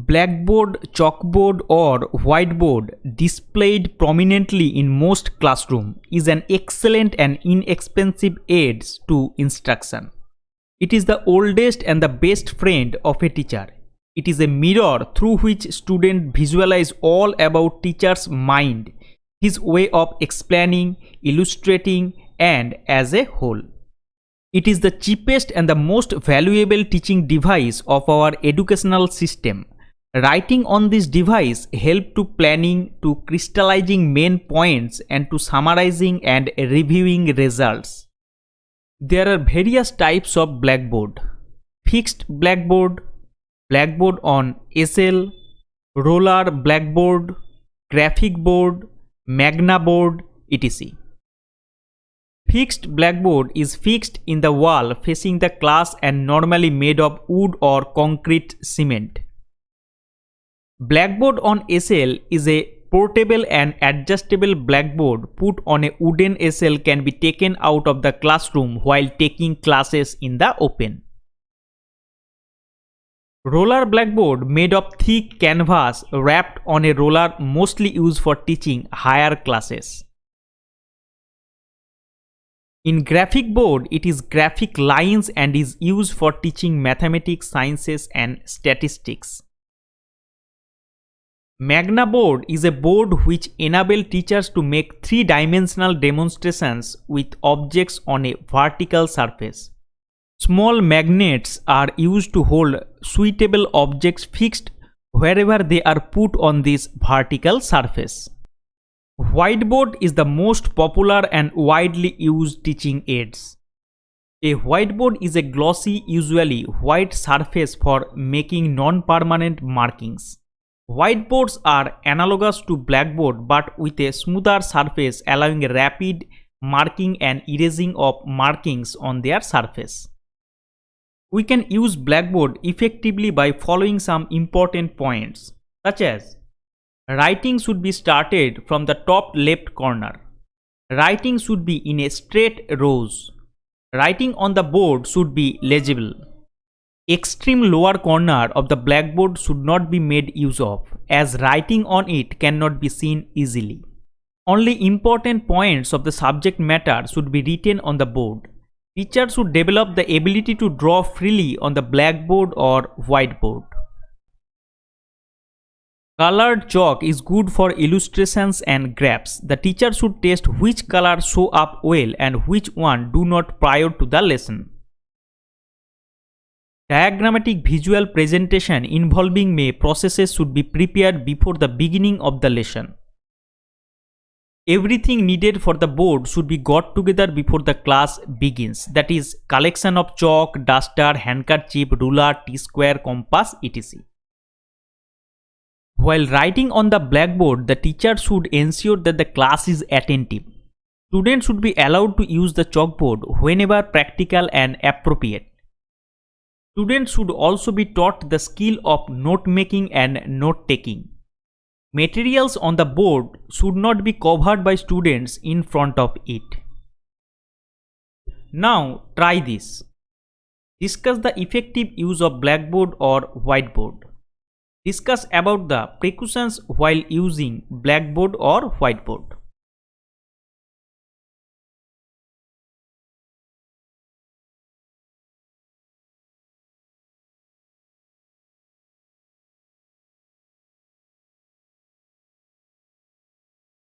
Blackboard, chalkboard or whiteboard displayed prominently in most classrooms is an excellent and inexpensive aid to instruction. It is the oldest and the best friend of a teacher. It is a mirror through which students visualize all about teacher's mind, his way of explaining, illustrating, and as a whole. It is the cheapest and the most valuable teaching device of our educational system. Writing on this device helps to planning, to crystallizing main points, and to summarizing and reviewing results. There are various types of Blackboard: fixed Blackboard, Blackboard on SL, roller Blackboard, graphic board, magna board, etc. Fixed Blackboard is fixed in the wall facing the class and normally made of wood or concrete cement. Blackboard on SL is a portable and adjustable blackboard put on a wooden SL, can be taken out of the classroom while taking classes in the open. Roller Blackboard made of thick canvas wrapped on a roller, mostly used for teaching higher classes. In graphic board, it is graphic lines and is used for teaching mathematics, sciences and statistics. Magna board is a board which enables teachers to make three-dimensional demonstrations with objects on a vertical surface. Small magnets are used to hold suitable objects fixed wherever they are put on this vertical surface. Whiteboard is the most popular and widely used teaching aids. A whiteboard is a glossy, usually white surface for making non-permanent markings. Whiteboards are analogous to Blackboard but with a smoother surface, allowing rapid marking and erasing of markings on their surface. We can use Blackboard effectively by following some important points, such as writing should be started from the top left corner. Writing should be in a straight rows. Writing on the board should be legible. Extreme lower corner of the blackboard should not be made use of, as writing on it cannot be seen easily. Only important points of the subject matter should be written on the board. Teachers should develop the ability to draw freely on the blackboard or whiteboard. Colored chalk is good for illustrations and graphs. The teacher should test which colors show up well and which one do not prior to the lesson. Diagrammatic visual presentation involving processes should be prepared before the beginning of the lesson. Everything needed for the board should be got together before the class begins, that is, collection of chalk, duster, handkerchief, ruler, T-square, compass, etc. While writing on the blackboard, the teacher should ensure that the class is attentive. Students should be allowed to use the chalkboard whenever practical and appropriate. Students should also be taught the skill of note-making and note-taking. Materials on the board should not be covered by students in front of it. Now try this. Discuss the effective use of Blackboard or Whiteboard. Discuss about the precautions while using Blackboard or Whiteboard.